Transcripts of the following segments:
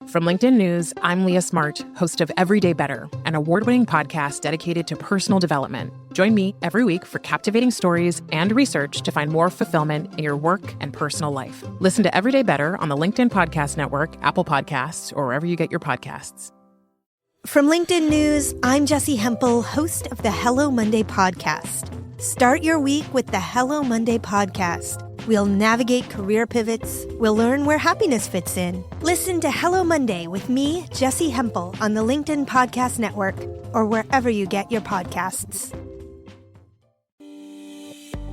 From LinkedIn News, I'm Leah Smart, host of Everyday Better, an award-winning podcast dedicated to personal development. Join me every week for captivating stories and research to find more fulfillment in your work and personal life. Listen to Everyday Better on the LinkedIn Podcast Network, Apple Podcasts, or wherever you get your podcasts. From LinkedIn News, I'm Jessie Hempel, host of the Hello Monday podcast. Start your week with the Hello Monday podcast. We'll navigate career pivots. We'll learn where happiness fits in. Listen to Hello Monday with me, Jessie Hempel, on the LinkedIn Podcast Network or wherever you get your podcasts.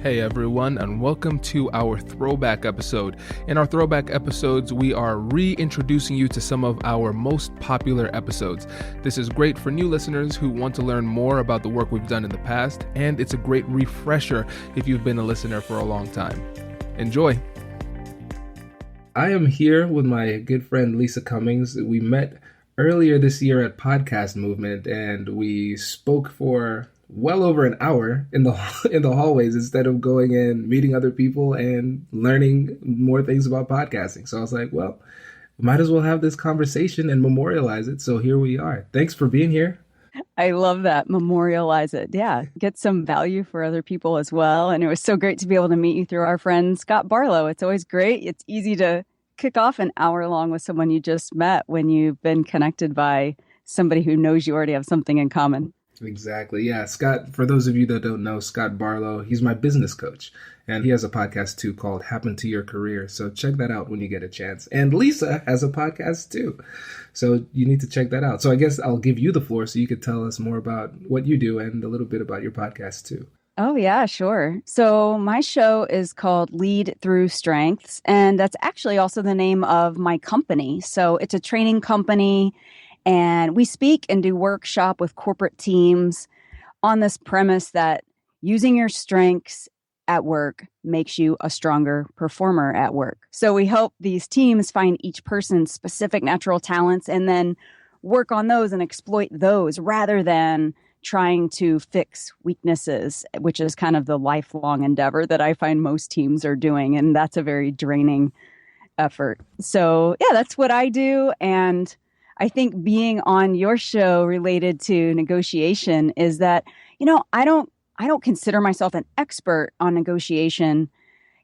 Hey everyone, and welcome to our throwback episode. In our throwback episodes, we are reintroducing you to some of our most popular episodes. This is great for new listeners who want to learn more about the work we've done in the past, and it's a great refresher if you've been a listener for a long time. Enjoy. I am here with my good friend Lisa Cummings. We met earlier this year at Podcast Movement, and we spoke for well over an hour in the hallways instead of going and meeting other people and learning more things about podcasting. So I was like, well, might as well have this conversation and memorialize it. So here we are. Thanks for being here. I love that. Memorialize it. Yeah. Get some value for other people as well. And it was so great to be able to meet you through our friend Scott Barlow. It's always great. It's easy to kick off an hour long with someone you just met when you've been connected by somebody who knows you already have something in common. Exactly. Yeah. Scott, for those of you that don't know, Scott Barlow, he's my business coach. And he has a podcast too called Happen to Your Career. So check that out when you get a chance. And Lisa has a podcast too. So you need to check that out. So I guess I'll give you the floor so you could tell us more about what you do and a little bit about your podcast too. Oh, yeah, sure. So my show is called Lead Through Strengths. And that's actually also the name of my company. So it's a training company. And we speak and do workshop with corporate teams on this premise that using your strengths at work makes you a stronger performer at work. So we help these teams find each person's specific natural talents and then work on those and exploit those rather than trying to fix weaknesses, which is kind of the lifelong endeavor that I find most teams are doing. And that's a very draining effort. So yeah, that's what I do. And I think being on your show related to negotiation is that, I don't consider myself an expert on negotiation,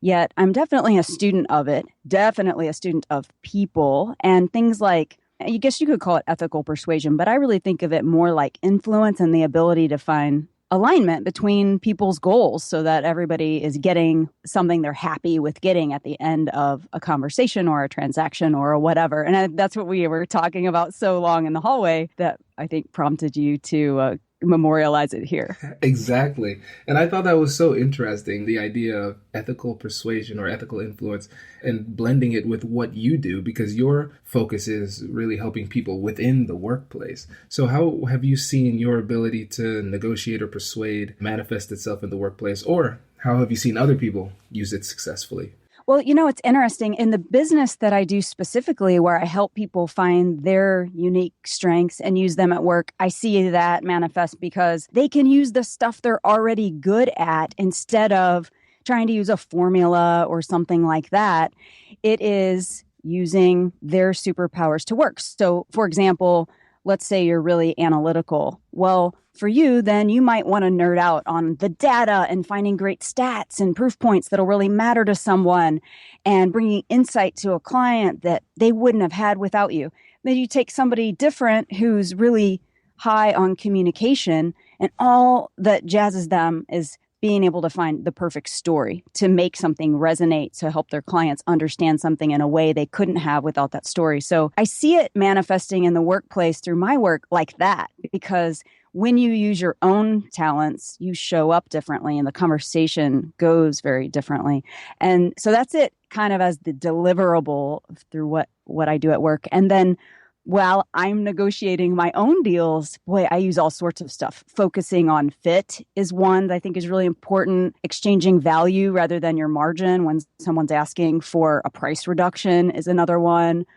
yet I'm definitely a student of it, definitely a student of people and things like, I guess you could call it ethical persuasion, but I really think of it more like influence and the ability to find alignment between people's goals so that everybody is getting something they're happy with getting at the end of a conversation or a transaction or whatever. And that's what we were talking about so long in the hallway that I think prompted you to memorialize it here. Exactly. And I thought that was so interesting, the idea of ethical persuasion or ethical influence and blending it with what you do, because your focus is really helping people within the workplace. So how have you seen your ability to negotiate or persuade manifest itself in the workplace, or how have you seen other people use it successfully? Well, it's interesting. In the business that I do specifically, where I help people find their unique strengths and use them at work, I see that manifest because they can use the stuff they're already good at instead of trying to use a formula or something like that. It is using their superpowers to work. So, for example, let's say you're really analytical. Well, for you, then you might want to nerd out on the data and finding great stats and proof points that'll really matter to someone and bringing insight to a client that they wouldn't have had without you. Then you take somebody different who's really high on communication, and all that jazzes them is being able to find the perfect story to make something resonate, to help their clients understand something in a way they couldn't have without that story. So I see it manifesting in the workplace through my work like that, because when you use your own talents, you show up differently and the conversation goes very differently. And so that's it kind of as the deliverable through what I do at work. And then while I'm negotiating my own deals, boy, I use all sorts of stuff. Focusing on fit is one that I think is really important. Exchanging value rather than your margin when someone's asking for a price reduction is another one.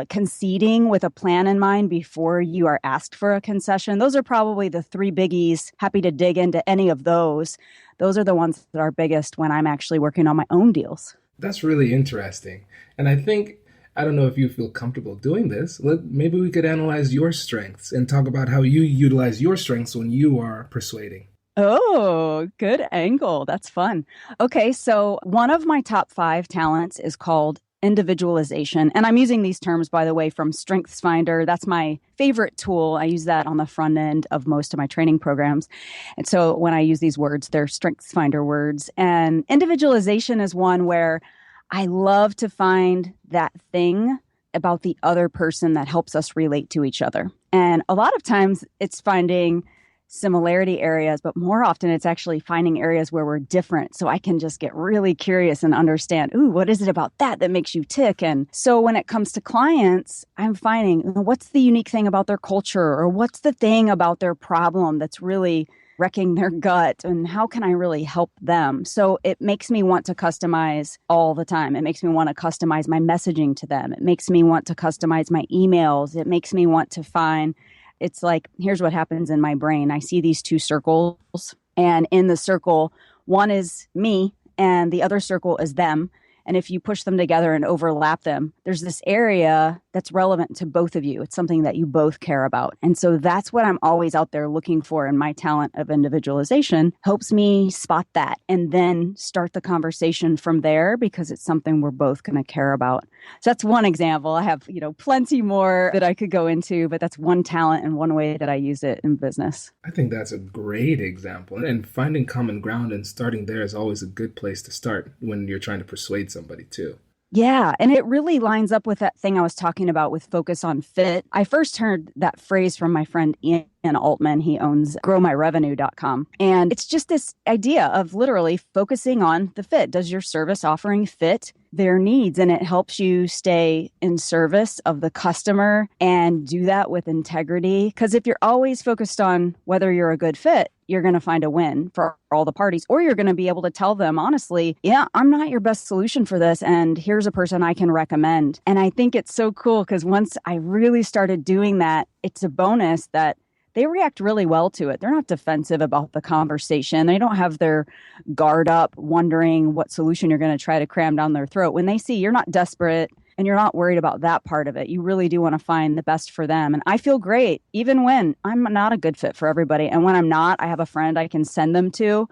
Conceding with a plan in mind before you are asked for a concession. Those are probably the three biggies. Happy to dig into any of those. Those are the ones that are biggest when I'm actually working on my own deals. That's really interesting. And I think I don't know if you feel comfortable doing this. Maybe we could analyze your strengths and talk about how you utilize your strengths when you are persuading. Oh, good angle. That's fun. Okay, so one of my top 5 talents is called individualization. And I'm using these terms, by the way, from StrengthsFinder. That's my favorite tool. I use that on the front end of most of my training programs. And so when I use these words, they're StrengthsFinder words. And individualization is one where I love to find that thing about the other person that helps us relate to each other. And a lot of times it's finding similarity areas, but more often it's actually finding areas where we're different. So I can just get really curious and understand, ooh, what is it about that makes you tick? And so when it comes to clients, I'm finding what's the unique thing about their culture, or what's the thing about their problem that's really wrecking their gut, and how can I really help them? So it makes me want to customize all the time. It makes me want to customize my messaging to them. It makes me want to customize my emails. It makes me want to find, it's like, here's what happens in my brain. I see these 2 circles, and in the circle, one is me and the other circle is them. And if you push them together and overlap them, there's this area that's relevant to both of you. It's something that you both care about. And so that's what I'm always out there looking for. And my talent of individualization helps me spot that and then start the conversation from there, because it's something we're both going to care about. So that's one example. I have, plenty more that I could go into, but that's one talent and one way that I use it in business. I think that's a great example. And finding common ground and starting there is always a good place to start when you're trying to persuade somebody too. Yeah. And it really lines up with that thing I was talking about with focus on fit. I first heard that phrase from my friend Ian Altman. He owns growmyrevenue.com. And it's just this idea of literally focusing on the fit. Does your service offering fit their needs? And it helps you stay in service of the customer and do that with integrity. Because if you're always focused on whether you're a good fit, you're going to find a win for all the parties, or you're going to be able to tell them honestly, yeah, I'm not your best solution for this, and here's a person I can recommend. And I think it's so cool because once I really started doing that, it's a bonus that they react really well to it. They're not defensive about the conversation. They don't have their guard up wondering what solution you're going to try to cram down their throat. When they see you're not desperate and you're not worried about that part of it, you really do want to find the best for them. And I feel great, even when I'm not a good fit for everybody. And when I'm not, I have a friend I can send them to.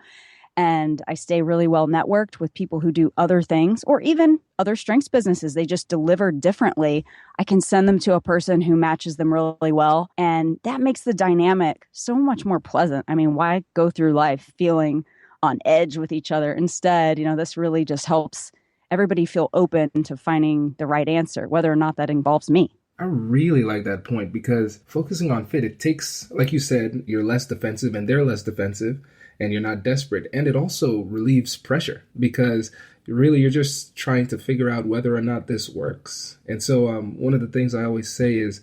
And I stay really well networked with people who do other things, or even other strengths businesses. They just deliver differently. I can send them to a person who matches them really well. And that makes the dynamic so much more pleasant. I mean, why go through life feeling on edge with each other? Instead, this really just helps everybody feel open to finding the right answer, whether or not that involves me. I really like that point, because focusing on fit, it takes, like you said, you're less defensive and they're less defensive, and you're not desperate. And it also relieves pressure, because really you're just trying to figure out whether or not this works. And so one of the things I always say is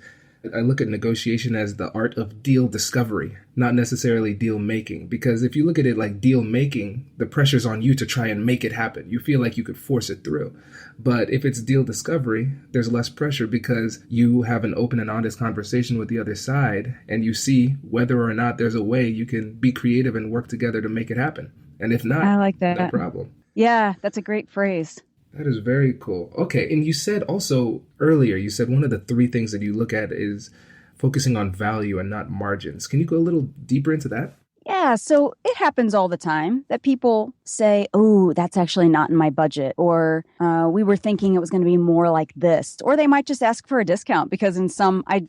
I look at negotiation as the art of deal discovery, not necessarily deal making. Because if you look at it like deal making, the pressure's on you to try and make it happen. You feel like you could force it through. But if it's deal discovery, there's less pressure, because you have an open and honest conversation with the other side, and you see whether or not there's a way you can be creative and work together to make it happen. And if not, I like that. No problem. Yeah, that's a great phrase. That is very cool. Okay, and you said also earlier, you said one of the 3 things that you look at is focusing on value and not margins. Can you go a little deeper into that? Yeah, so it happens all the time that people say, oh, that's actually not in my budget, or we were thinking it was going to be more like this, or they might just ask for a discount, because in some, I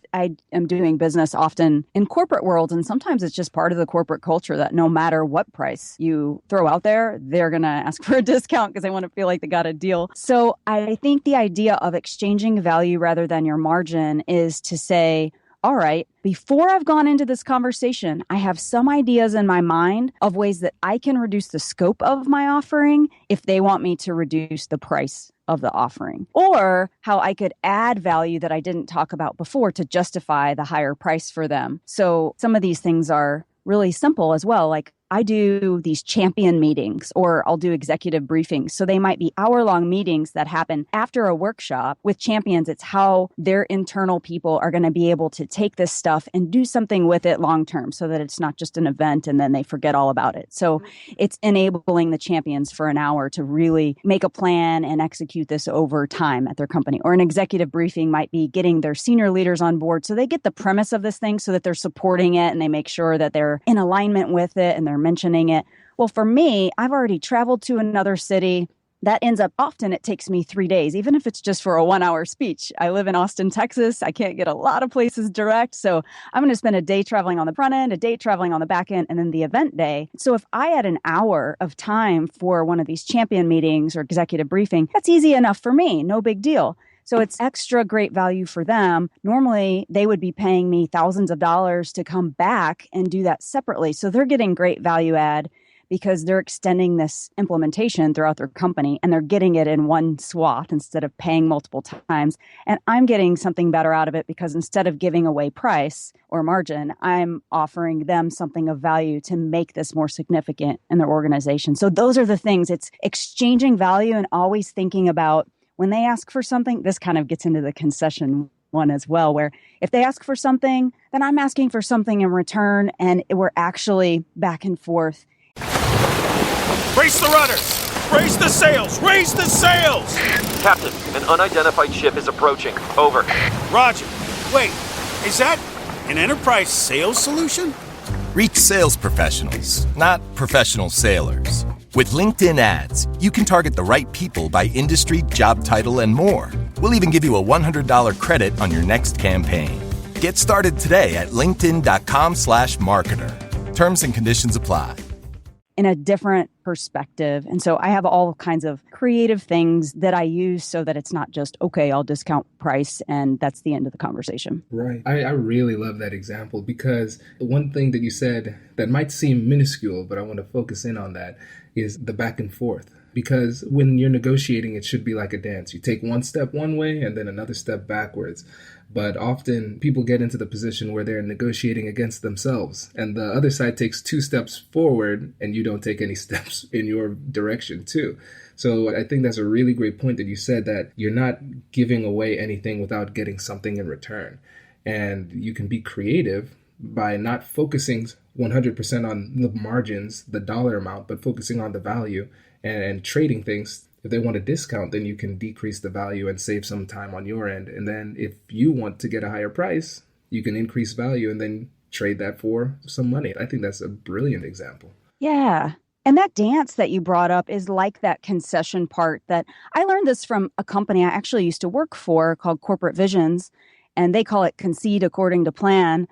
am doing business often in corporate worlds, and sometimes it's just part of the corporate culture that no matter what price you throw out there, they're going to ask for a discount because they want to feel like they got a deal. So I think the idea of exchanging value rather than your margin is to say, all right, before I've gone into this conversation, I have some ideas in my mind of ways that I can reduce the scope of my offering if they want me to reduce the price of the offering, or how I could add value that I didn't talk about before to justify the higher price for them. So some of these things are really simple as well. Like, I do these champion meetings or I'll do executive briefings. So they might be hour-long meetings that happen after a workshop. With champions, it's how their internal people are going to be able to take this stuff and do something with it long-term so that it's not just an event and then they forget all about it. So it's enabling the champions for an hour to really make a plan and execute this over time at their company. Or an executive briefing might be getting their senior leaders on board so they get the premise of this thing so that they're supporting it and they make sure that they're in alignment with it and they're mentioning it. Well, for me, I've already traveled to another city. That ends up often it takes me 3 days, even if it's just for a 1-hour speech. I live in Austin, Texas. I can't get a lot of places direct. So I'm going to spend a day traveling on the front end, a day traveling on the back end, and then the event day. So if I had an hour of time for one of these champion meetings or executive briefing, that's easy enough for me. No big deal. So it's extra great value for them. Normally, they would be paying me thousands of dollars to come back and do that separately. So they're getting great value add because they're extending this implementation throughout their company and they're getting it in one swath instead of paying multiple times. And I'm getting something better out of it because instead of giving away price or margin, I'm offering them something of value to make this more significant in their organization. So those are the things. It's exchanging value and always thinking about when they ask for something. This kind of gets into the concession one as well, where if they ask for something, then I'm asking for something in return, and we're actually back and forth. Brace the rudders! Raise the sails! Raise the sails! Captain, an unidentified ship is approaching. Over. Roger. Wait, is that an enterprise sales solution? Reach sales professionals, not professional sailors. With LinkedIn ads, you can target the right people by industry, job title, and more. We'll even give you a $100 credit on your next campaign. Get started today at linkedin.com/marketer. Terms and conditions apply. In a different perspective. And so I have all kinds of creative things that I use so that it's not just, okay, I'll discount price and that's the end of the conversation. Right. I really love that example because one thing that you said that might seem minuscule, but I want to focus in on that, is the back and forth. Because when you're negotiating, it should be like a dance. You take one step one way and then another step backwards. But often people get into the position where they're negotiating against themselves and the other side takes 2 steps forward and you don't take any steps in your direction too. So I think that's a really great point that you said, that you're not giving away anything without getting something in return. And you can be creative by not focusing 100% on the margins, the dollar amount, but focusing on the value and trading things. If they want a discount, then you can decrease the value and save some time on your end. And then if you want to get a higher price, you can increase value and then trade that for some money. I think that's a brilliant example. Yeah. And that dance that you brought up is like that concession part that I learned this from a company I actually used to work for called Corporate Visions, and they call it concede according to plan.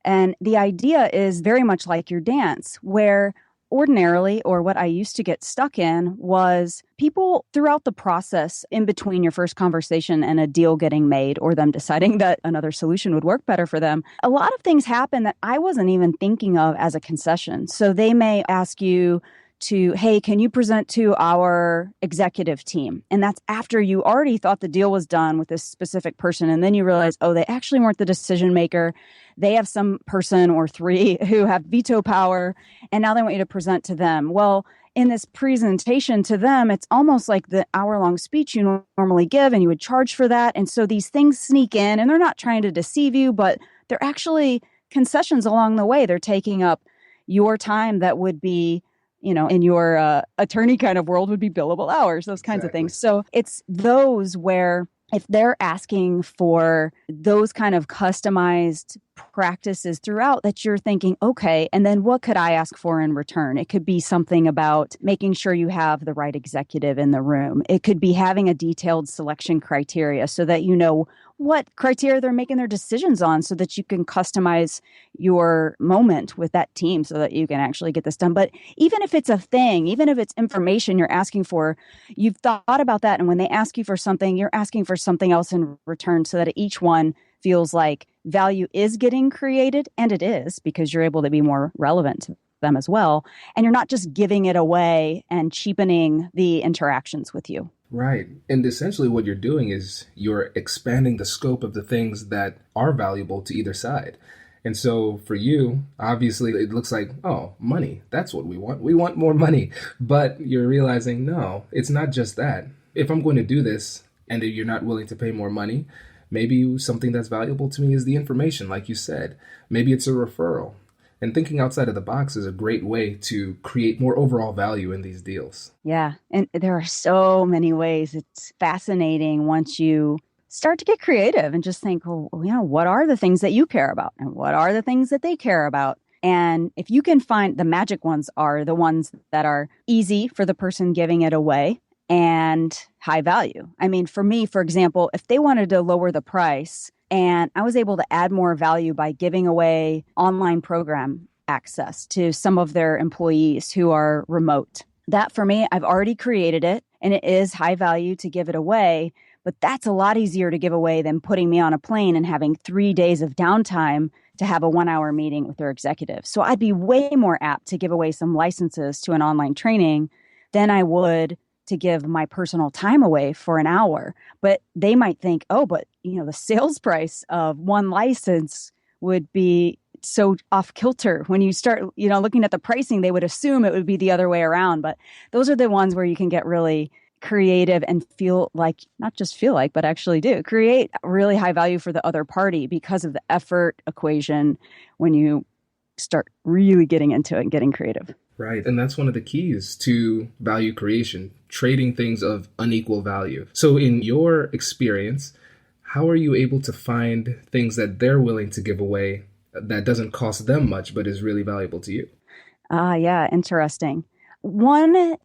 And the idea is very much like your dance, where ordinarily, or what I used to get stuck in, was people throughout the process in between your first conversation and a deal getting made or them deciding that another solution would work better for them. A lot of things happen that I wasn't even thinking of as a concession. So they may ask you to, hey, can you present to our executive team? And that's after you already thought the deal was done with this specific person. And then you realize, oh, they actually weren't the decision maker. They have some person or 3 who have veto power. And now they want you to present to them. Well, in this presentation to them, it's almost like the hour-long speech you normally give, and you would charge for that. And so these things sneak in, and they're not trying to deceive you, but they're actually concessions along the way. They're taking up your time that would be, in your attorney kind of world would be billable hours, those kinds of things. So it's those where if they're asking for those kind of customized practices throughout, that you're thinking, okay, and then what could I ask for in return? It could be something about making sure you have the right executive in the room. It could be having a detailed selection criteria so that you know what criteria they're making their decisions on so that you can customize your moment with that team so that you can actually get this done. But even if it's a thing, even if it's information you're asking for, you've thought about that. And when they ask you for something, you're asking for something else in return so that each one feels like value is getting created. And it is, because you're able to be more relevant to them as well. And you're not just giving it away and cheapening the interactions with you. Right. And essentially what you're doing is you're expanding the scope of the things that are valuable to either side. And so for you, obviously, it looks like, oh, money, that's what we want. We want more money. But you're realizing, no, it's not just that. If I'm going to do this and you're not willing to pay more money, maybe something that's valuable to me is the information, like you said. Maybe it's a referral. And thinking outside of the box is a great way to create more overall value in these deals. Yeah. And there are so many ways. It's fascinating once you start to get creative and just think, well, what are the things that you care about? And what are the things that they care about? And if you can find the magic ones are the ones that are easy for the person giving it away and high value. I mean, for me, for example, if they wanted to lower the price and I was able to add more value by giving away online program access to some of their employees who are remote, that for me, I've already created it and it is high value to give it away. But that's a lot easier to give away than putting me on a plane and having 3 days of downtime to have a 1-hour meeting with their executive. So I'd be way more apt to give away some licenses to an online training than I would to give my personal time away for an hour. But they might think, oh, but the sales price of one license would be so off kilter. When you start, looking at the pricing, they would assume it would be the other way around. But those are the ones where you can get really creative and not just feel like, but actually do create really high value for the other party because of the effort equation when you start really getting into it and getting creative. Right. And that's one of the keys to value creation, trading things of unequal value. So in your experience, how are you able to find things that they're willing to give away that doesn't cost them much, but is really valuable to you? Yeah, interesting. One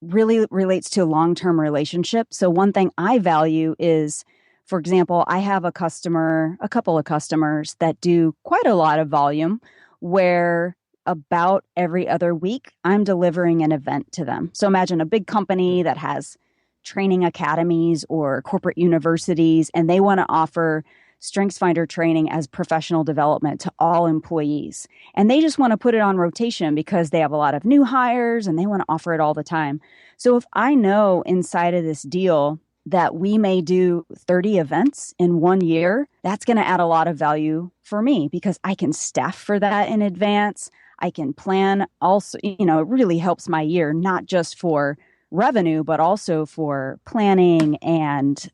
really relates to a long-term relationship. So one thing I value is, for example, I have a couple of customers that do quite a lot of volume where about every other week, I'm delivering an event to them. So imagine a big company that has training academies or corporate universities, and they want to offer StrengthsFinder training as professional development to all employees. And they just want to put it on rotation because they have a lot of new hires and they want to offer it all the time. So if I know inside of this deal that we may do 30 events in 1 year, that's going to add a lot of value for me because I can staff for that in advance. I can plan also, it really helps my year, not just for revenue, but also for planning and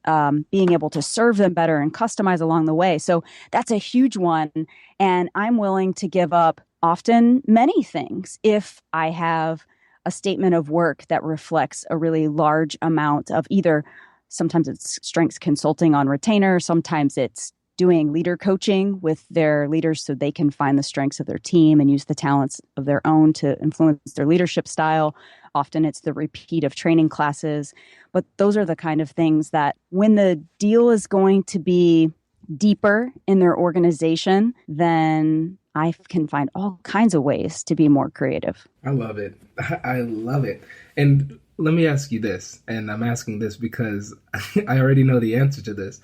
being able to serve them better and customize along the way. So that's a huge one. And I'm willing to give up often many things if I have a statement of work that reflects a really large amount of either, sometimes it's strengths consulting on retainer, sometimes it's doing leader coaching with their leaders so they can find the strengths of their team and use the talents of their own to influence their leadership style. Often it's the repeat of training classes. But those are the kind of things that when the deal is going to be deeper in their organization, then I can find all kinds of ways to be more creative. I love it. I love it. And let me ask you this, and I'm asking this because I already know the answer to this.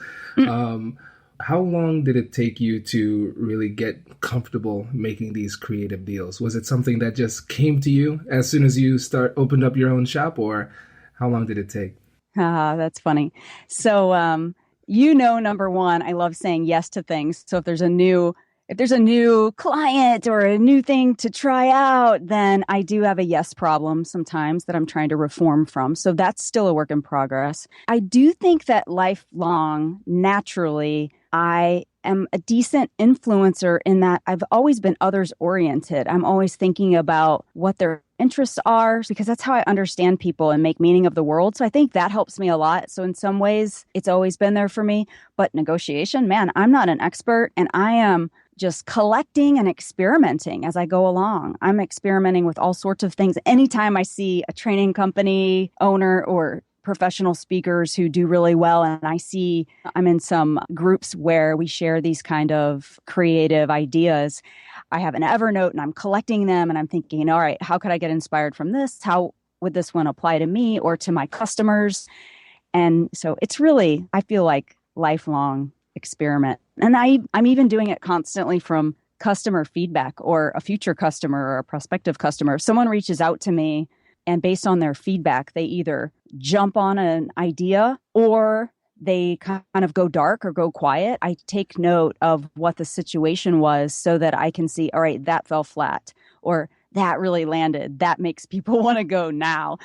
How long did it take you to really get comfortable making these creative deals? Was it something that just came to you as soon as you opened up your own shop, or how long did it take? That's funny. So, number one, I love saying yes to things. So if there's a new client or a new thing to try out, then I do have a yes problem sometimes that I'm trying to reform from. So that's still a work in progress. I do think that lifelong, naturally, I am a decent influencer in that I've always been others oriented. I'm always thinking about what their interests are because that's how I understand people and make meaning of the world. So I think that helps me a lot. So in some ways, it's always been there for me. But negotiation, man, I'm not an expert and I am just collecting and experimenting as I go along. I'm experimenting with all sorts of things. Anytime I see a training company owner or professional speakers who do really well, and I'm in some groups where we share these kind of creative ideas, I have an Evernote and I'm collecting them and I'm thinking, all right, how could I get inspired from this? How would this one apply to me or to my customers? And so it's really, I feel like lifelong experiment. And I'm even doing it constantly from customer feedback or a future customer or a prospective customer. If someone reaches out to me and based on their feedback, they either jump on an idea or they kind of go dark or go quiet, I take note of what the situation was so that I can see, all right, that fell flat, or that really landed. That makes people want to go now.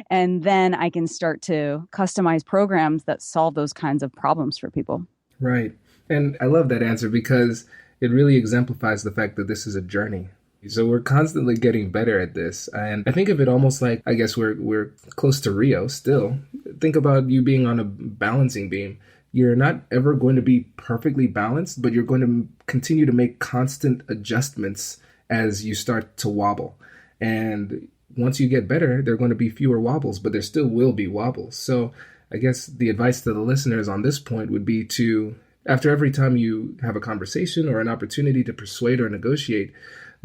And then I can start to customize programs that solve those kinds of problems for people. Right. And I love that answer because it really exemplifies the fact that this is a journey. So we're constantly getting better at this. And I think of it almost like, I guess we're close to Rio still. Think about you being on a balancing beam. You're not ever going to be perfectly balanced, but you're going to continue to make constant adjustments as you start to wobble. And once you get better, there are going to be fewer wobbles, but there still will be wobbles. So I guess the advice to the listeners on this point would be to, after every time you have a conversation or an opportunity to persuade or negotiate,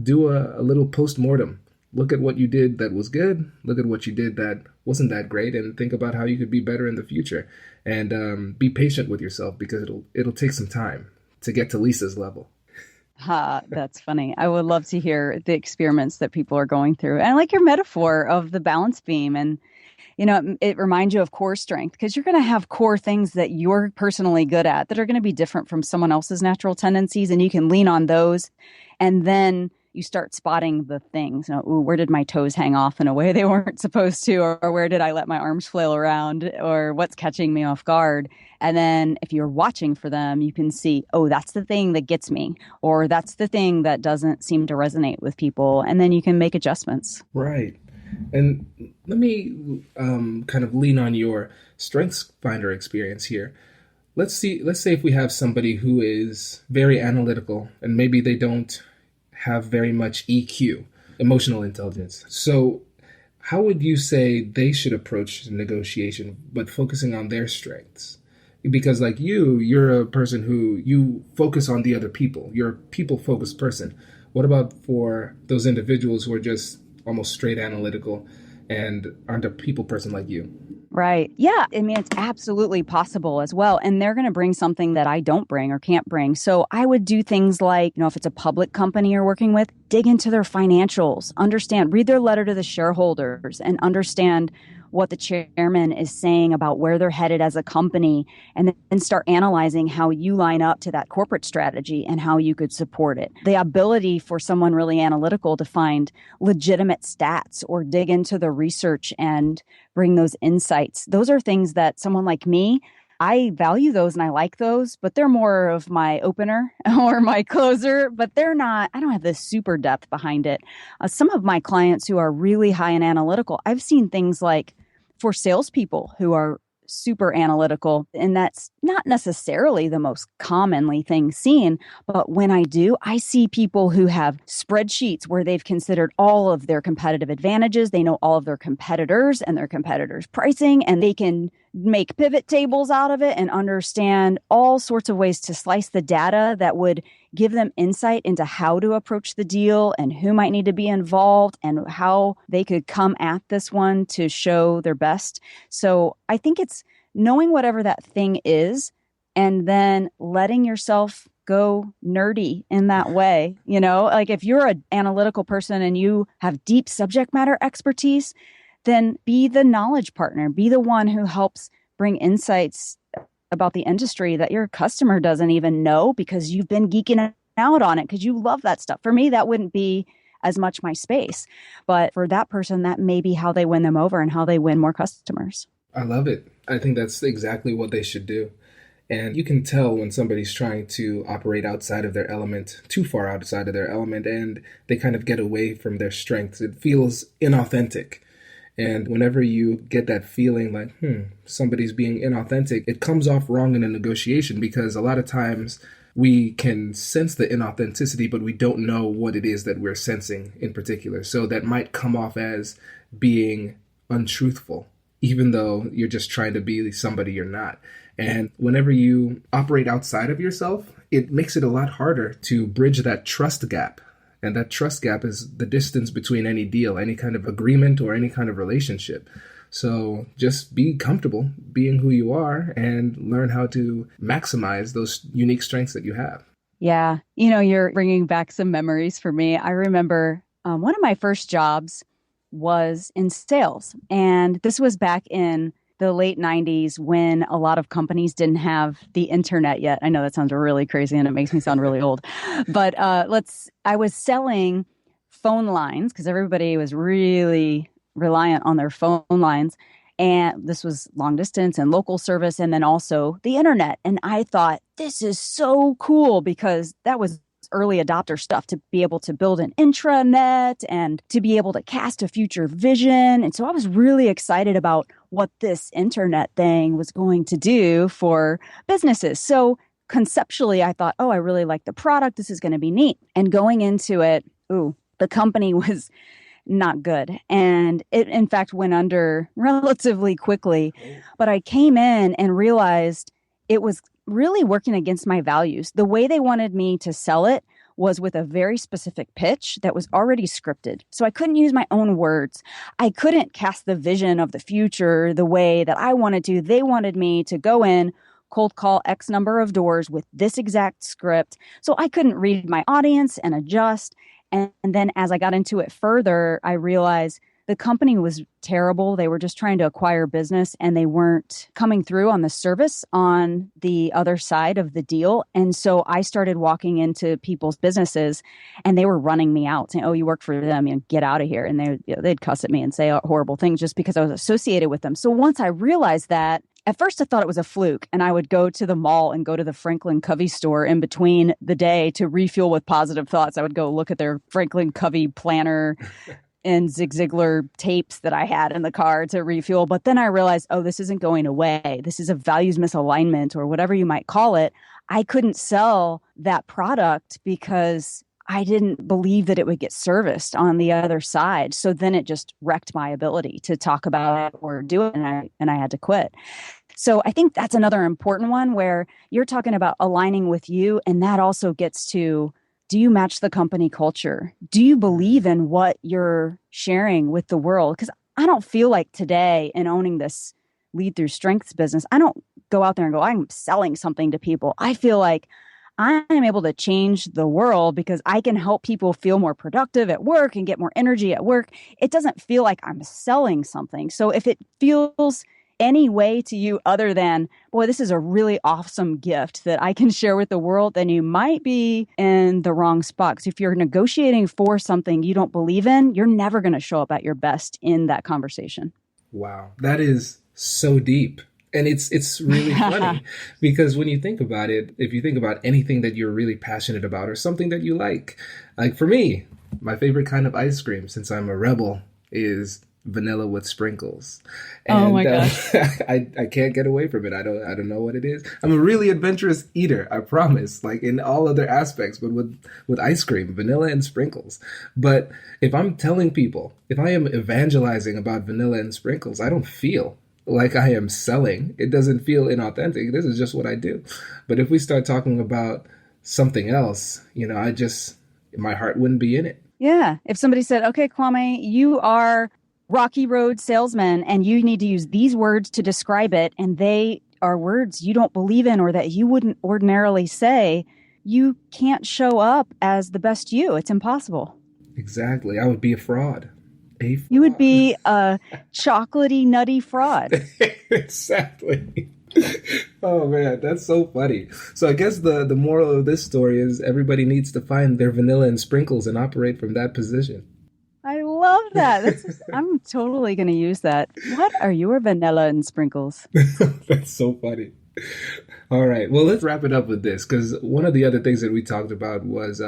do a little post-mortem. Look at what you did that was good. Look at what you did that wasn't that great, and think about how you could be better in the future. And be patient with yourself because it'll take some time to get to Lisa's level. That's funny. I would love to hear the experiments that people are going through. And I like your metaphor of the balance beam. And, it reminds you of core strength because you're going to have core things that you're personally good at that are going to be different from someone else's natural tendencies. And you can lean on those. And then you start spotting the things. Ooh, where did my toes hang off in a way they weren't supposed to? Or where did I let my arms flail around? Or what's catching me off guard? And then if you're watching for them, you can see, oh, that's the thing that gets me. Or that's the thing that doesn't seem to resonate with people. And then you can make adjustments. Right. And let me kind of lean on your Strengths Finder experience here. Let's say if we have somebody who is very analytical and maybe they don't have very much EQ, emotional intelligence. So how would you say they should approach negotiation, but focusing on their strengths? Because like you're a person who you focus on the other people. You're a people-focused person. What about for those individuals who are just almost straight analytical and aren't a people person like you? Right. Yeah. I mean, it's absolutely possible as well. And they're going to bring something that I don't bring or can't bring. So I would do things like, if it's a public company you're working with, dig into their financials, read their letter to the shareholders and understand what the chairman is saying about where they're headed as a company, and then start analyzing how you line up to that corporate strategy and how you could support it. The ability for someone really analytical to find legitimate stats or dig into the research and bring those insights. Those are things that someone like me, I value those and I like those, but they're more of my opener or my closer, but I don't have this super depth behind it. Some of my clients who are really high and analytical, I've seen things like for salespeople who are super analytical, and that's not necessarily the most commonly thing seen. But when I do, I see people who have spreadsheets where they've considered all of their competitive advantages. They know all of their competitors and their competitors' pricing, and they can make pivot tables out of it and understand all sorts of ways to slice the data that would give them insight into how to approach the deal and who might need to be involved and how they could come at this one to show their best. So I think it's knowing whatever that thing is and then letting yourself go nerdy in that way. Like if you're an analytical person and you have deep subject matter expertise, then be the knowledge partner, be the one who helps bring insights about the industry that your customer doesn't even know because you've been geeking out on it because you love that stuff. For me, that wouldn't be as much my space. But for that person, that may be how they win them over and how they win more customers. I love it. I think that's exactly what they should do. And you can tell when somebody's trying to operate outside of their element, too far outside of their element, and they kind of get away from their strengths. It feels inauthentic. And whenever you get that feeling like, somebody's being inauthentic, it comes off wrong in a negotiation because a lot of times we can sense the inauthenticity, but we don't know what it is that we're sensing in particular. So that might come off as being untruthful, even though you're just trying to be somebody you're not. And whenever you operate outside of yourself, it makes it a lot harder to bridge that trust gap. And that trust gap is the distance between any deal, any kind of agreement, or any kind of relationship. So just be comfortable being who you are and learn how to maximize those unique strengths that you have. Yeah. You're bringing back some memories for me. I remember one of my first jobs was in sales. And this was back in the late 90s when a lot of companies didn't have the internet yet. I know that sounds really crazy and it makes me sound really old. But I was selling phone lines because everybody was really reliant on their phone lines. And this was long distance and local service, and then also the internet. And I thought, this is so cool because that was early adopter stuff, to be able to build an intranet and to be able to cast a future vision. And so I was really excited about what this internet thing was going to do for businesses. So conceptually, I thought, oh, I really like the product. This is going to be neat. And going into it, the company was not good. And it, in fact, went under relatively quickly. But I came in and realized it was really working against my values. The way they wanted me to sell it was with a very specific pitch that was already scripted. So I couldn't use my own words. I couldn't cast the vision of the future the way that I wanted to. They wanted me to go in, cold call X number of doors with this exact script. So I couldn't read my audience and adjust. And then as I got into it further, I realized the company was terrible. They were just trying to acquire business and they weren't coming through on the service on the other side of the deal. And so I started walking into people's businesses and they were running me out, saying, oh, you work for them, get out of here. And they'd cuss at me and say horrible things just because I was associated with them. So once I realized that, at first, I thought it was a fluke, and I would go to the mall and go to the Franklin Covey store in between the day to refuel with positive thoughts. I would go look at their Franklin Covey planner and Zig Ziglar tapes that I had in the car to refuel. But then I realized, oh, this isn't going away. This is a values misalignment or whatever you might call it. I couldn't sell that product because I didn't believe that it would get serviced on the other side. So then it just wrecked my ability to talk about it or do it, and I had to quit. So I think that's another important one where you're talking about aligning with you, and that also gets to, do you match the company culture? Do you believe in what you're sharing with the world? Because I don't feel like today in owning this lead through strengths business, I don't go out there and go, I'm selling something to people. I feel like I'm able to change the world because I can help people feel more productive at work and get more energy at work. It doesn't feel like I'm selling something. So if it feels any way to you other than, boy, this is a really awesome gift that I can share with the world, then you might be in the wrong spot. Because if you're negotiating for something you don't believe in, you're never going to show up at your best in that conversation. Wow, that is so deep. And it's really funny because when you think about it, if you think about anything that you're really passionate about or something that you like for me, my favorite kind of ice cream, since I'm a rebel, is vanilla with sprinkles. And, oh my gosh. I can't get away from it. I don't know what it is. I'm a really adventurous eater, I promise, like in all other aspects, but with ice cream, vanilla and sprinkles. But if I'm telling people, if I am evangelizing about vanilla and sprinkles, I don't feel like I am selling. It doesn't feel inauthentic. This is just what I do. But if we start talking about something else, my heart wouldn't be in it. Yeah. If somebody said, okay, Kwame, you are Rocky Road salesman and you need to use these words to describe it, and they are words you don't believe in or that you wouldn't ordinarily say, you can't show up as the best you. It's impossible. Exactly. I would be a fraud. You would be a chocolatey, nutty fraud. Exactly. Oh, man, that's so funny. So I guess the moral of this story is everybody needs to find their vanilla and sprinkles and operate from that position. I love that. I'm totally going to use that. What are your vanilla and sprinkles? That's so funny. All right. Well, let's wrap it up with this, because one of the other things that we talked about was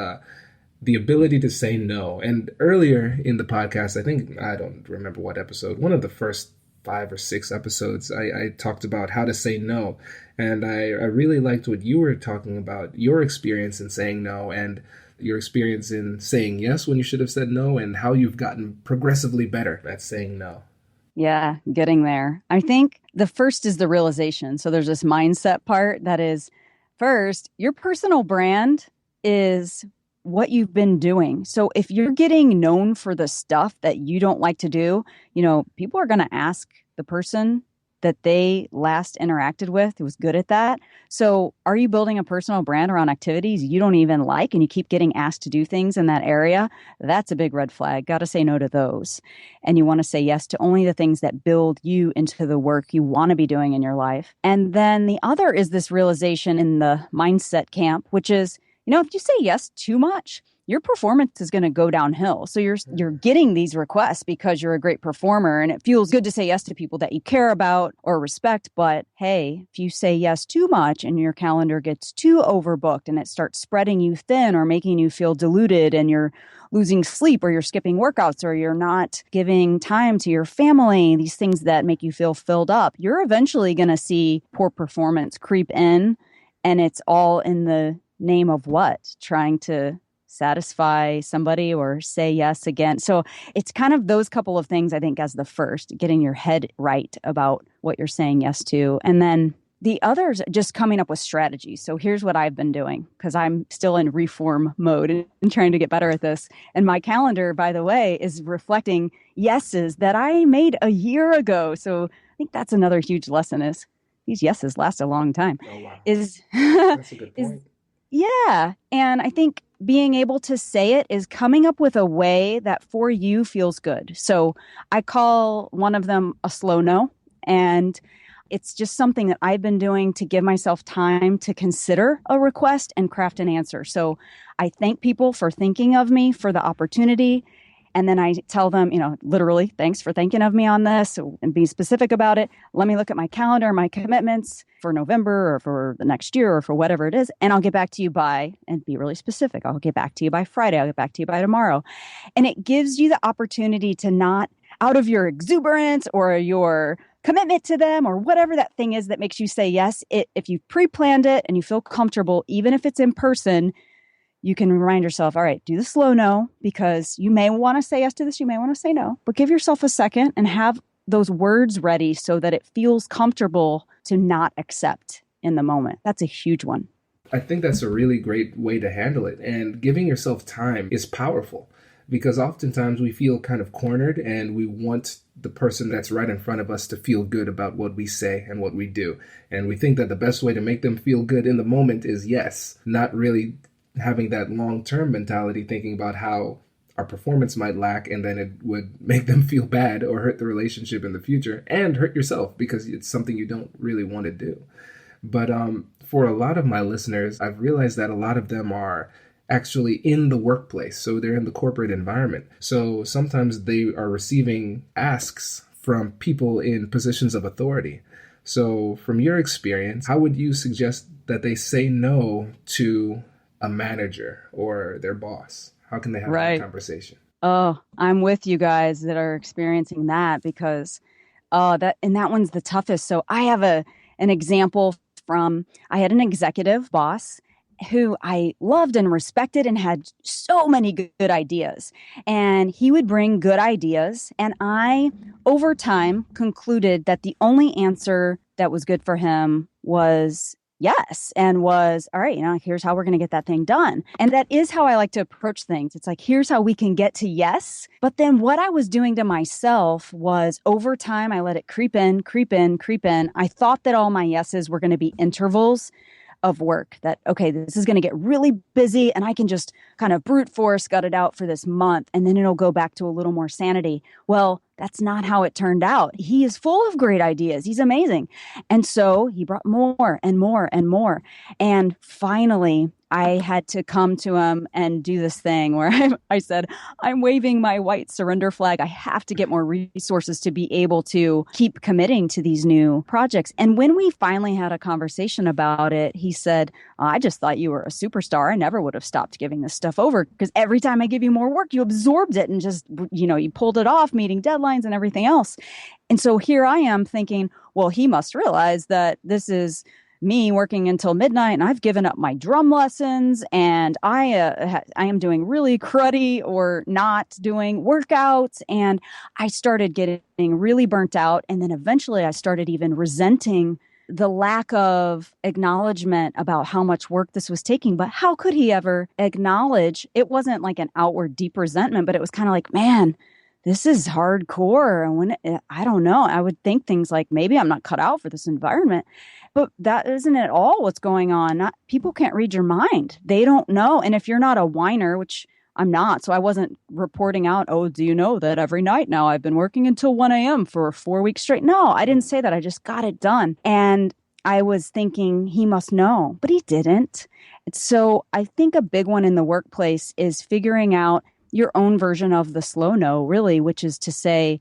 the ability to say no. And earlier in the podcast, I don't remember what episode, one of the first 5 or 6 episodes, I talked about how to say no. And I really liked what you were talking about, your experience in saying no and your experience in saying yes when you should have said no, and how you've gotten progressively better at saying no. Yeah, getting there. I think the first is the realization. So there's this mindset part that is, first, your personal brand is what you've been doing. So if you're getting known for the stuff that you don't like to do, people are going to ask the person that they last interacted with who was good at that. So are you building a personal brand around activities you don't even like and you keep getting asked to do things in that area? That's a big red flag. Got to say no to those. And you want to say yes to only the things that build you into the work you want to be doing in your life. And then the other is this realization in the mindset camp, which is, if you say yes too much, your performance is going to go downhill. So you're getting these requests because you're a great performer and it feels good to say yes to people that you care about or respect. But hey, if you say yes too much and your calendar gets too overbooked and it starts spreading you thin or making you feel diluted and you're losing sleep or you're skipping workouts or you're not giving time to your family, these things that make you feel filled up, you're eventually going to see poor performance creep in. And it's all in the name of what? Trying to satisfy somebody or say yes again. So it's kind of those couple of things, I think, as the first, getting your head right about what you're saying yes to. And then the others, just coming up with strategies. So here's what I've been doing, because I'm still in reform mode and trying to get better at this. And my calendar, by the way, is reflecting yeses that I made a year ago. So I think that's another huge lesson is these yeses last a long time. Oh, wow. That's a good point. Yeah. And I think being able to say it is coming up with a way that for you feels good. So I call one of them a slow no. And it's just something that I've been doing to give myself time to consider a request and craft an answer. So I thank people for thinking of me for the opportunity. And then I tell them, literally, thanks for thinking of me on this and be specific about it. Let me look at my calendar, my commitments for November or for the next year or for whatever it is. And I'll get back to you by, and be really specific. I'll get back to you by Friday. I'll get back to you by tomorrow. And it gives you the opportunity to not, out of your exuberance or your commitment to them or whatever that thing is that makes you say yes, if you've pre-planned it and you feel comfortable, even if it's in person, you can remind yourself, all right, do the slow no, because you may want to say yes to this, you may want to say no, but give yourself a second and have those words ready so that it feels comfortable to not accept in the moment. That's a huge one. I think that's a really great way to handle it. And giving yourself time is powerful because oftentimes we feel kind of cornered and we want the person that's right in front of us to feel good about what we say and what we do. And we think that the best way to make them feel good in the moment is yes, not really having that long-term mentality, thinking about how our performance might lack and then it would make them feel bad or hurt the relationship in the future and hurt yourself because it's something you don't really want to do. But for a lot of my listeners, I've realized that a lot of them are actually in the workplace. So they're in the corporate environment. So sometimes they are receiving asks from people in positions of authority. So from your experience, how would you suggest that they say no to a manager or their boss? How can they have that conversation? Oh, I'm with you guys that are experiencing that because that one's the toughest. So I have an example I had an executive boss who I loved and respected and had so many good ideas. And he would bring good ideas. And I, over time, concluded that the only answer that was good for him was yes, and was, all right, here's how we're going to get that thing done. And that is how I like to approach things. It's like, here's how we can get to yes. But then what I was doing to myself was over time, I let it creep in. I thought that all my yeses were going to be intervals of work that, okay, this is going to get really busy and I can just kind of brute force gut it out for this month and then it'll go back to a little more sanity. Well, that's not how it turned out. He is full of great ideas. He's amazing. And so he brought more and more and more. And finally, I had to come to him and do this thing where I said, I'm waving my white surrender flag. I have to get more resources to be able to keep committing to these new projects. And when we finally had a conversation about it, he said, I just thought you were a superstar. I never would have stopped giving this stuff over because every time I give you more work, you absorbed it and just, you pulled it off, meeting deadlines and everything else. And so here I am thinking, well, he must realize that this is me working until midnight and I've given up my drum lessons and I am doing really cruddy or not doing workouts. And I started getting really burnt out. And then eventually I started even resenting the lack of acknowledgement about how much work this was taking. But how could he ever acknowledge? It wasn't like an outward deep resentment, but it was kind of like, man, this is hardcore. And I don't know, I would think things like, maybe I'm not cut out for this environment. But that isn't at all what's going on. People can't read your mind. They don't know. And if you're not a whiner, which I'm not, so I wasn't reporting out, oh, do you know that every night now I've been working until 1 a.m. for 4 weeks straight? No, I didn't say that. I just got it done. And I was thinking he must know, but he didn't. So I think a big one in the workplace is figuring out your own version of the slow no, really, which is to say,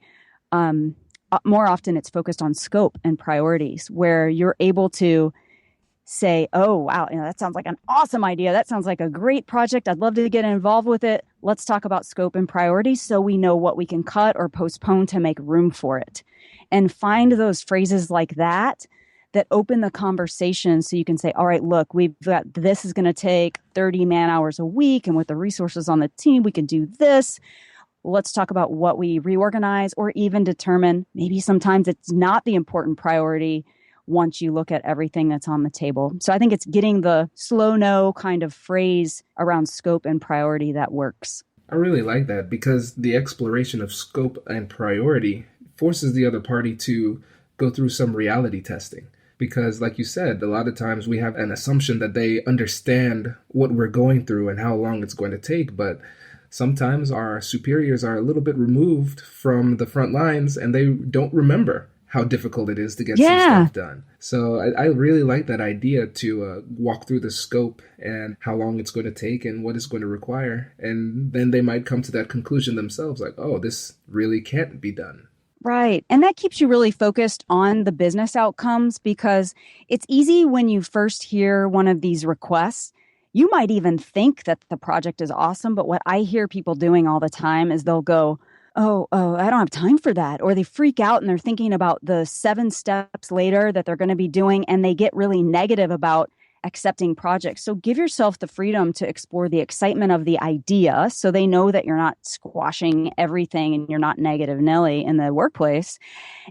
more often it's focused on scope and priorities, where you're able to say, oh, wow, that sounds like an awesome idea. That sounds like a great project. I'd love to get involved with it. Let's talk about scope and priorities so we know what we can cut or postpone to make room for it. And find those phrases like that open the conversation so you can say, all right, look, this is going to take 30 man hours a week. And with the resources on the team, we can do this. Let's talk about what we reorganize, or even determine maybe sometimes it's not the important priority once you look at everything that's on the table. So I think it's getting the slow no kind of phrase around scope and priority that works. I really like that, because the exploration of scope and priority forces the other party to go through some reality testing. Because like you said, a lot of times we have an assumption that they understand what we're going through and how long it's going to take, but sometimes our superiors are a little bit removed from the front lines and they don't remember how difficult it is to get some stuff done. So I really like that idea to walk through the scope and how long it's going to take and what it's going to require. And then they might come to that conclusion themselves, like, oh, this really can't be done. Right. And that keeps you really focused on the business outcomes, because it's easy when you first hear one of these requests. You might even think that the project is awesome, but what I hear people doing all the time is they'll go, oh, I don't have time for that. Or they freak out and they're thinking about the 7 steps later that they're going to be doing, and they get really negative about accepting projects. So give yourself the freedom to explore the excitement of the idea so they know that you're not squashing everything and you're not negative Nelly in the workplace.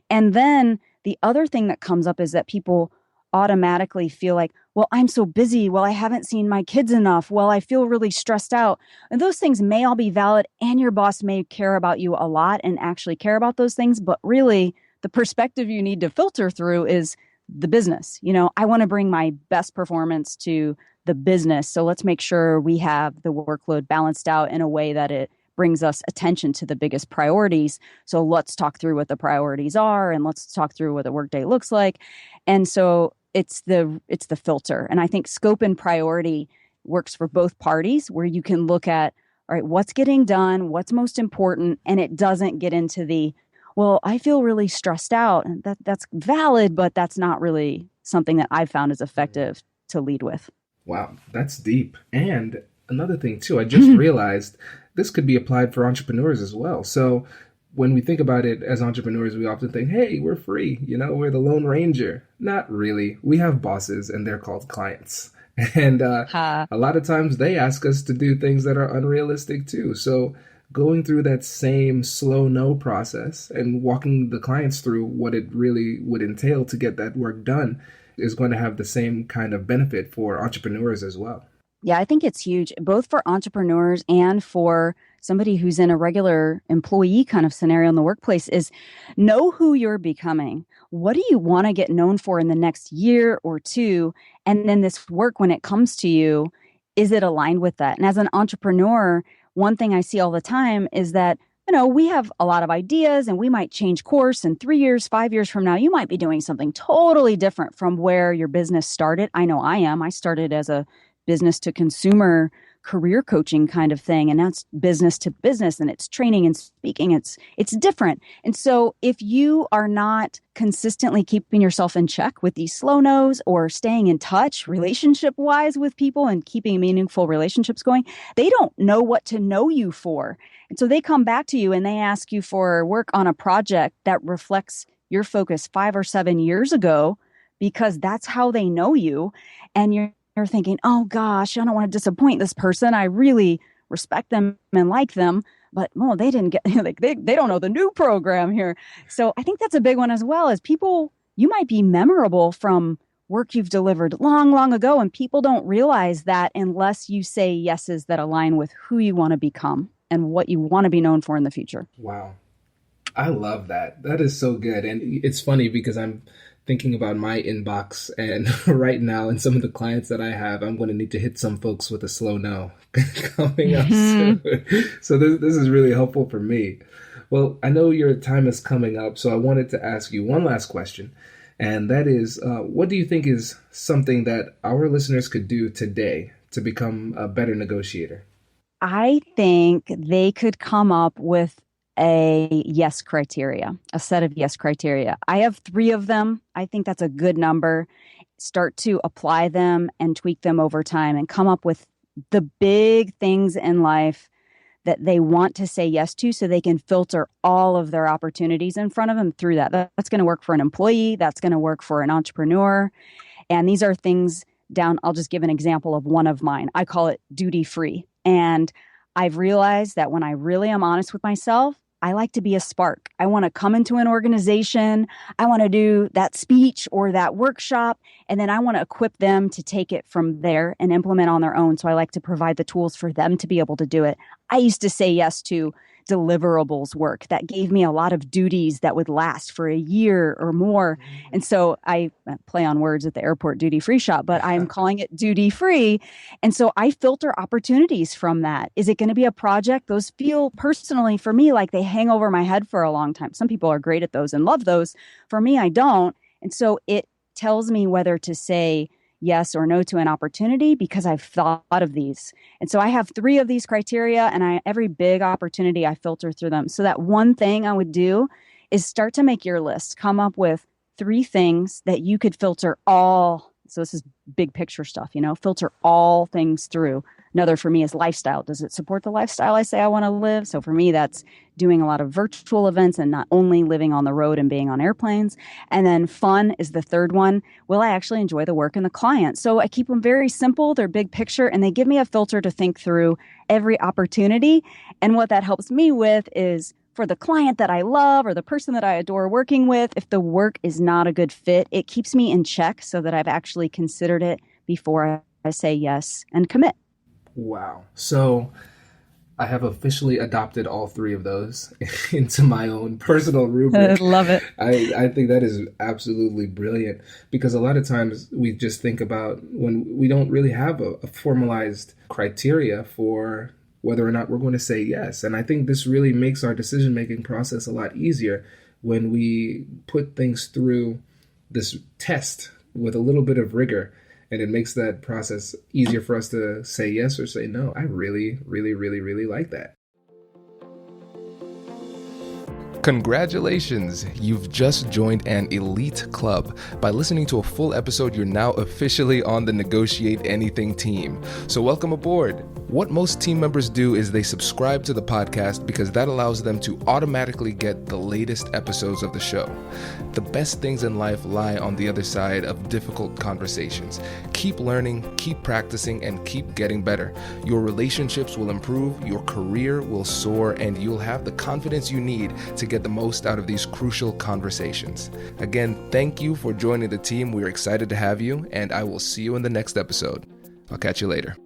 And then the other thing that comes up is that people automatically feel like, well, I'm so busy. Well, I haven't seen my kids enough. Well, I feel really stressed out. And those things may all be valid, and your boss may care about you a lot and actually care about those things. But really, the perspective you need to filter through is the business. I want to bring my best performance to the business. So let's make sure we have the workload balanced out in a way that it brings us attention to the biggest priorities. So let's talk through what the priorities are, and let's talk through what the workday looks like. And so it's the filter. And I think scope and priority works for both parties, where you can look at, all right, what's getting done, what's most important, and it doesn't get into the, well, I feel really stressed out. And that's valid, but that's not really something that I've found is effective to lead with. Wow, that's deep. And another thing too, I just realized this could be applied for entrepreneurs as well. So when we think about it as entrepreneurs, we often think, hey, we're free. We're the Lone Ranger. Not really. We have bosses, and they're called clients. And a lot of times they ask us to do things that are unrealistic too. So going through that same slow no process and walking the clients through what it really would entail to get that work done is going to have the same kind of benefit for entrepreneurs as well. Yeah, I think it's huge, both for entrepreneurs and for somebody who's in a regular employee kind of scenario in the workplace, is know who you're becoming. What do you want to get known for in the next year or two? And then this work, when it comes to you, is it aligned with that? And as an entrepreneur, one thing I see all the time is that, we have a lot of ideas and we might change course, and 3 years, 5 years from now, you might be doing something totally different from where your business started. I know I am. I started as a business to consumer career coaching kind of thing. And that's business to business, and it's training and speaking. It's different. And so if you are not consistently keeping yourself in check with these slow nos, or staying in touch relationship wise with people and keeping meaningful relationships going, they don't know what to know you for. And so they come back to you and they ask you for work on a project that reflects your focus 5 or 7 years ago, because that's how they know you. And you're thinking, oh gosh, I don't want to disappoint this person. I really respect them and like them, but they didn't get, they don't know the new program here. So I think that's a big one as well, as people, you might be memorable from work you've delivered long, long ago, and people don't realize that unless you say yeses that align with who you want to become and what you want to be known for in the future. Wow. I love that. That is so good. And it's funny because I'm thinking about my inbox, and right now, and some of the clients that I have, I'm going to need to hit some folks with a slow no coming up soon. So this is really helpful for me. Well, I know your time is coming up, so I wanted to ask you one last question. And that is, what do you think is something that our listeners could do today to become a better negotiator? I think they could come up with a yes criteria, a set of yes criteria. I have 3 of them. I think that's a good number. Start to apply them and tweak them over time and come up with the big things in life that they want to say yes to so they can filter all of their opportunities in front of them through that. That's going to work for an employee. That's going to work for an entrepreneur. And these are things down. I'll just give an example of one of mine. I call it duty free. And I've realized that when I really am honest with myself, I like to be a spark. I want to come into an organization. I want to do that speech or that workshop, and then I want to equip them to take it from there and implement on their own. So I like to provide the tools for them to be able to do it. I used to say yes to deliverables work that gave me a lot of duties that would last for a year or more. And so I play on words at the airport duty free shop, but I'm calling it duty free. And so I filter opportunities from that. Is it going to be a project? Those feel personally for me like they hang over my head for a long time. Some people are great at those and love those. For me, I don't. And so it tells me whether to say yes or no to an opportunity because I've thought of these. And so I have 3 of these criteria, and every big opportunity I filter through them. So that one thing I would do is start to make your list. Come up with 3 things that you could filter all. So this is big picture stuff, filter all things through. Another for me is lifestyle. Does it support the lifestyle I say I want to live? So for me, that's doing a lot of virtual events and not only living on the road and being on airplanes. And then fun is the third one. Will I actually enjoy the work and the client? So I keep them very simple. They're big picture, and they give me a filter to think through every opportunity. And what that helps me with is for the client that I love or the person that I adore working with, if the work is not a good fit, it keeps me in check so that I've actually considered it before I say yes and commit. Wow. So I have officially adopted all 3 of those into my own personal rubric. Love it. I think that is absolutely brilliant, because a lot of times we just think about when we don't really have a formalized criteria for whether or not we're going to say yes. And I think this really makes our decision-making process a lot easier when we put things through this test with a little bit of rigor. And it makes that process easier for us to say yes or say no. I really, really, really, really like that. Congratulations! You've just joined an elite club. By listening to a full episode, you're now officially on the Negotiate Anything team. So welcome aboard. What most team members do is they subscribe to the podcast because that allows them to automatically get the latest episodes of the show. The best things in life lie on the other side of difficult conversations. Keep learning, keep practicing, and keep getting better. Your relationships will improve, your career will soar, and you'll have the confidence you need to get the most out of these crucial conversations. Again, thank you for joining the team. We're excited to have you, and I will see you in the next episode. I'll catch you later.